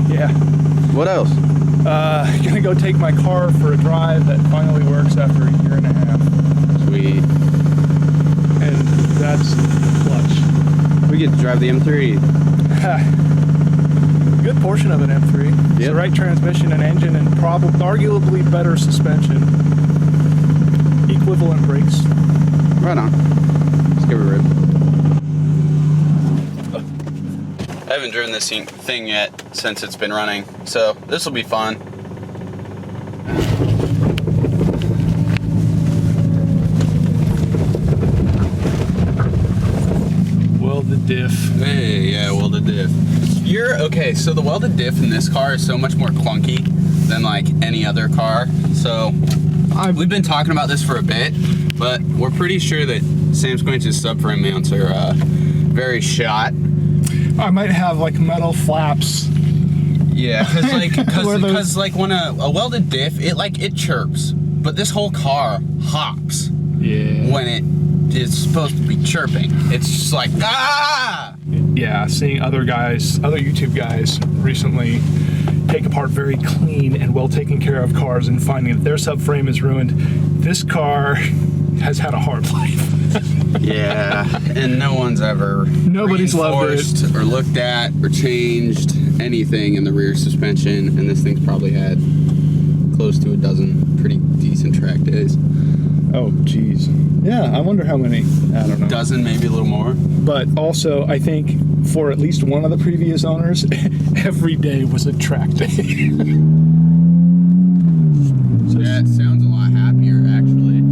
Yeah. What else? Gonna go take my car for a drive that finally works after a year and a half. Sweet. And that's clutch. We get to drive the M3. Good portion of an M3. Yep. It's the right transmission and engine and arguably better suspension. Equivalent brakes. Right on. Let's give it a rip. I haven't driven this thing yet since it's been running, so this will be fun. Welded diff. Hey, yeah, welded diff. Okay, so the welded diff in this car is so much more clunky than like any other car. So we've been talking about this for a bit, but we're pretty sure that Samsquanch's subframe mounts are very shot. I might have like metal flaps. Yeah, because like when a welded diff, it chirps, but this whole car hops. Yeah. When it is supposed to be chirping, it's just like ah. Yeah, seeing other YouTube guys recently take apart very clean and well taken care of cars and finding that their subframe is ruined. This car has had a hard life. Yeah, and nobody's loved it or looked at or changed anything in the rear suspension, and this thing's probably had close to a dozen pretty decent track days. Oh geez. Yeah, I wonder how many. I don't know. Dozen, maybe a little more. But also, I think for at least one of the previous owners, every day was a track day. So yeah, it sounds a lot happier actually.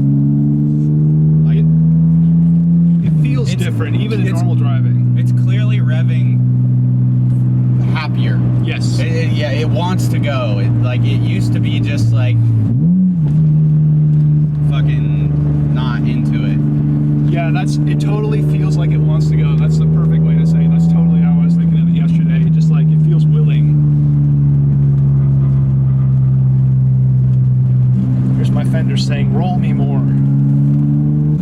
It feels different, even in normal driving. It's clearly revving happier. Yes. Yeah, it wants to go. It used to be just like fucking not into it. Yeah, it totally feels like it wants to go. That's the perfect way to say it. That's totally how I was thinking of it yesterday. Just like it feels willing. Here's my fender saying, roll me more.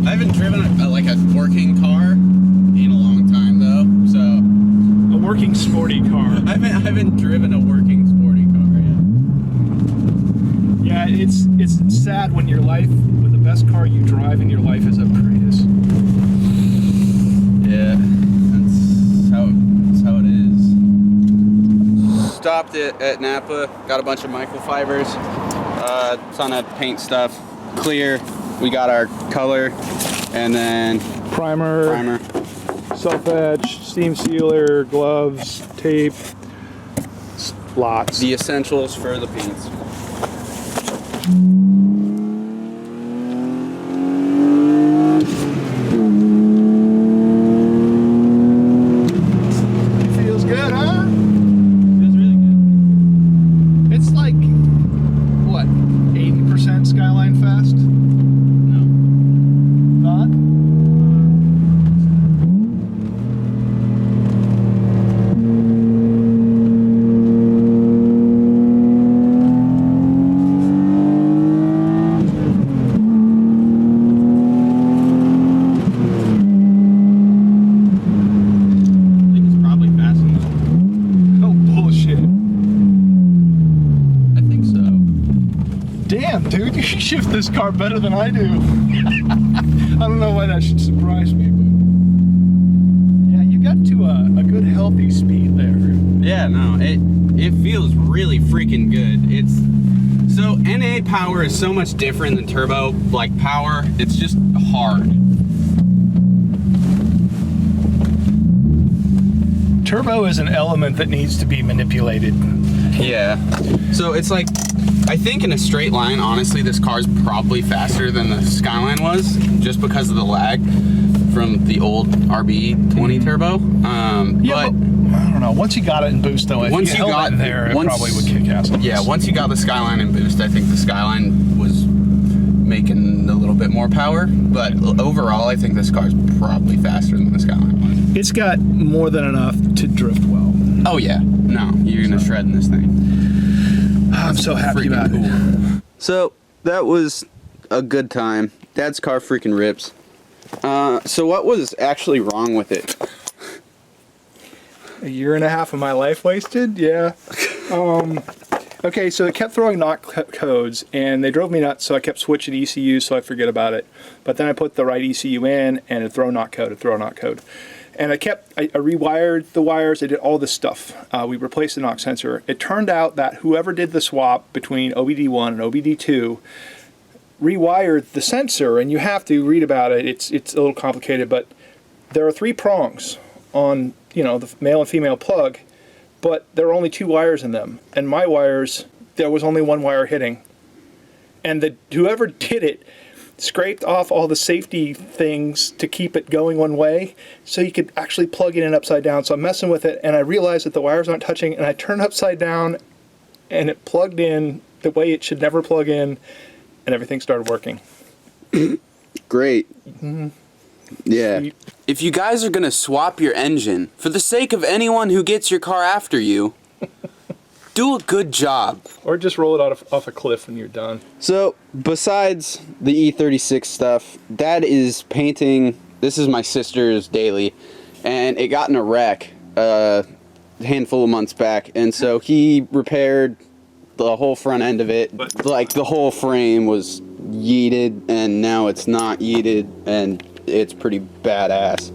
I haven't driven a working car in a long time though, so. A working sporty car. I haven't driven a working sporty car yet. Yeah, it's sad when the best car you drive in your life is a Prius. Yeah, that's how it is. Stopped it at Napa, got a bunch of microfibers, ton of paint stuff, clear. We got our color, and then primer, self-etch, steam sealer, gloves, tape, lots. The essentials for the paints. Dude, you shift this car better than I do. I don't know why that should surprise me, but yeah, you got to a good healthy speed there. Yeah, no, it feels really freaking good. So NA power is so much different than turbo power. It's just hard. Turbo is an element that needs to be manipulated. Yeah. So it's like, I think in a straight line, honestly, this car's probably faster than the Skyline was, just because of the lag from the old RB20 turbo. Yeah, but I don't know. Once you got it in boost, though, if you got it there, it probably would kick ass. Yeah, once you got the Skyline in boost, I think the Skyline was making a little bit more power. But overall, I think this car's probably faster than the Skyline was. It's got more than enough to drift well. Oh yeah, no, you're gonna shred in this thing. I'm so happy about it. So that was a good time. Dad's car freaking rips. So what was actually wrong with it? A year and a half of my life wasted? Yeah. Okay, so it kept throwing knock codes, and they drove me nuts, so I kept switching ECUs so I forget about it. But then I put the right ECU in, and it'd throw knock code, it'd throw knock code. And I rewired the wires, I did all this stuff. We replaced the knock sensor. It turned out that whoever did the swap between OBD1 and OBD2 rewired the sensor, and you have to read about it. It's a little complicated, but there are 3 prongs on, you know, the male and female plug, but there are only 2 wires in them. And my wires, there was only 1 wire hitting. And whoever did it scraped off all the safety things to keep it going one way, so you could actually plug it in upside down. So I'm messing with it, and I realized that the wires aren't touching, and I turned upside down, and it plugged in the way it should never plug in, and everything started working. Great. Mm-hmm. Yeah. If you guys are gonna swap your engine, for the sake of anyone who gets your car after you, do a good job. Or just roll it off a cliff when you're done. So, besides the E36 stuff, Dad is painting. This is my sister's daily, and it got in a wreck a handful of months back, and so he repaired the whole front end of it. Like, the whole frame was yeeted, and now it's not yeeted, and it's pretty badass.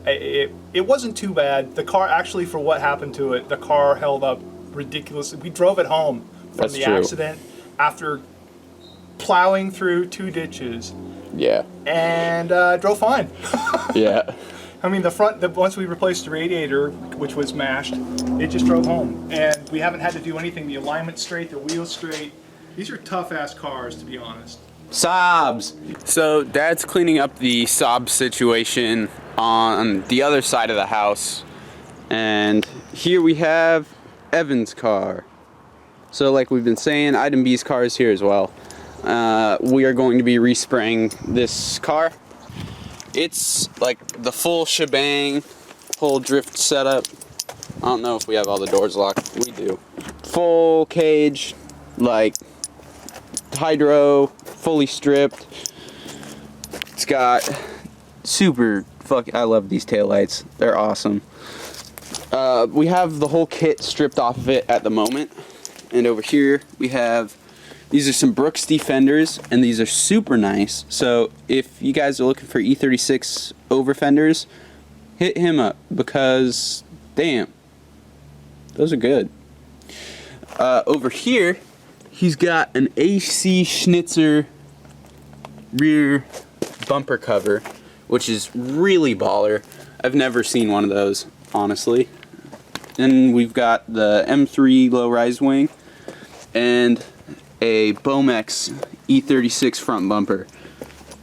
It wasn't too bad. The car, actually, for what happened to it, the car held up ridiculously. We drove it home from That's the true. accident after plowing through 2 ditches, Yeah. and drove fine. Yeah. I mean, once we replaced the radiator, which was mashed, it just drove home. And we haven't had to do anything. The alignment's straight, the wheel's straight. These are tough-ass cars, to be honest. Sobs. So Dad's cleaning up the sob situation on the other side of the house. And here we have Evan's car. So like we've been saying, Item B's car is here as well. We are going to be respraying this car. It's like the full shebang, full drift setup. I don't know if we have all the doors locked. We do. Full cage, like hydro, fully stripped. It's got super I love these taillights. They're awesome. We have the whole kit stripped off of it at the moment. And over here we have, these are some Brooks defenders, and these are super nice. So if you guys are looking for E36 over fenders, hit him up, because damn, those are good. Over here, he's got an AC Schnitzer rear bumper cover, which is really baller. I've never seen one of those, honestly. Then we've got the M3 low-rise wing and a Bomex E36 front bumper.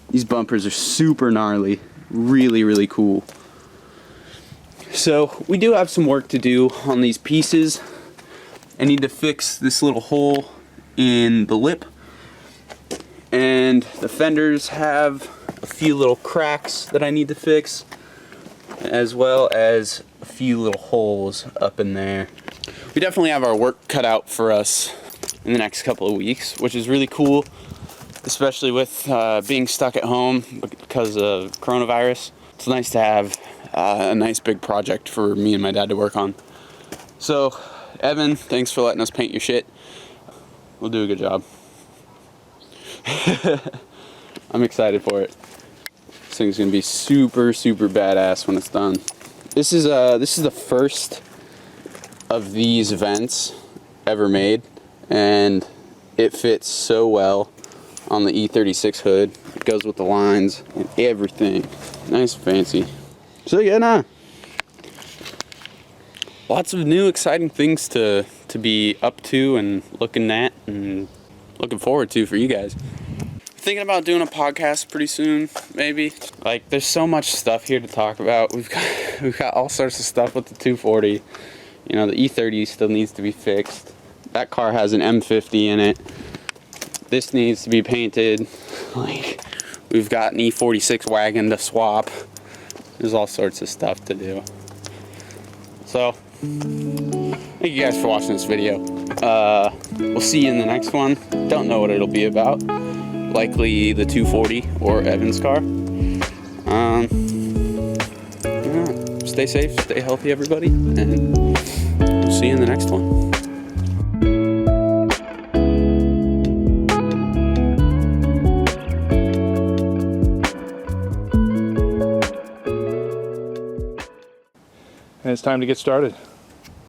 These bumpers are super gnarly, really, really cool. So we do have some work to do on these pieces. I need to fix this little hole in the lip, and the fenders have a few little cracks that I need to fix, as well as a few little holes up in there. We definitely have our work cut out for us in the next couple of weeks, which is really cool, especially with being stuck at home because of coronavirus. It's nice to have a nice big project for me and my dad to work on. So, Evan, thanks for letting us paint your shit. We'll do a good job. I'm excited for it. This thing's gonna be super, super badass when it's done. This is the first of these vents ever made, and it fits so well on the E36 hood. It goes with the lines and everything. Nice and fancy. So yeah, nah. Lots of new exciting things to be up to and looking at and looking forward to for you guys. Thinking about doing a podcast pretty soon, maybe. Like, there's so much stuff here to talk about. We've got all sorts of stuff with the 240. You know, the E30 still needs to be fixed. That car has an M50 in it. This needs to be painted. Like, we've got an E46 wagon to swap. There's all sorts of stuff to do. So, thank you guys for watching this video. We'll see you in the next one. Don't know what it'll be about. Likely the 240 or Evan's car. Yeah, stay safe, stay healthy, everybody, and we'll see you in the next one. and it's time to get started.